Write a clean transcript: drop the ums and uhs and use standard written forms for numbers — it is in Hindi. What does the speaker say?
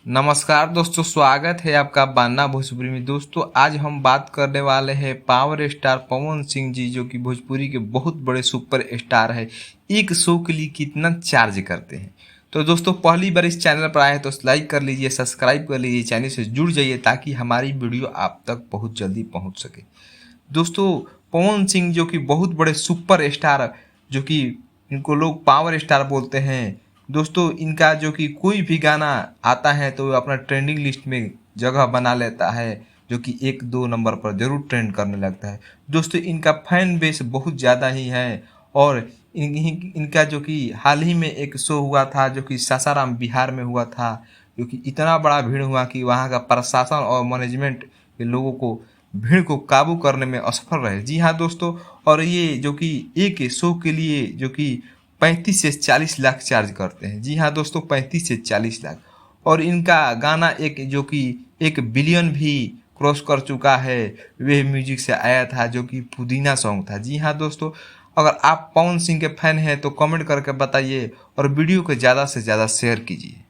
नमस्कार दोस्तों, स्वागत है आपका बान्ना भोजपुरी में। दोस्तों आज हम बात करने वाले हैं पावर स्टार पवन सिंह जी, जो कि भोजपुरी के बहुत बड़े सुपर स्टार है। एक शो के लिए कितना चार्ज करते हैं। तो दोस्तों पहली बार इस चैनल पर आए हैं तो लाइक कर लीजिए, सब्सक्राइब कर लीजिए, चैनल से जुड़ जाइए ताकि हमारी वीडियो आप तक बहुत जल्दी पहुँच सके। दोस्तों पवन सिंह जो कि बहुत बड़े सुपर स्टार, जो कि इनको लोग पावर स्टार बोलते हैं। दोस्तों इनका जो कि कोई भी गाना आता है तो अपना ट्रेंडिंग लिस्ट में जगह बना लेता है, जो कि 1-2 नंबर पर जरूर ट्रेंड करने लगता है। दोस्तों इनका फैन बेस बहुत ज़्यादा ही है। और इनका जो कि हाल ही में एक शो हुआ था जो कि सासाराम बिहार में हुआ था, जो कि इतना बड़ा भीड़ हुआ कि वहाँ का प्रशासन और मैनेजमेंट के लोगों को भीड़ को काबू करने में असफल रहे। जी हाँ दोस्तों, और ये जो कि एक शो के लिए जो कि 35 से 40 लाख चार्ज करते हैं। जी हाँ दोस्तों, 35 से 40 लाख। और इनका गाना एक जो कि 1 बिलियन भी क्रॉस कर चुका है। वे म्यूजिक से आया था जो कि पुदीना सॉन्ग था। जी हाँ दोस्तों, अगर आप पवन सिंह के फैन हैं तो कमेंट करके बताइए और वीडियो को ज़्यादा से ज़्यादा शेयर कीजिए।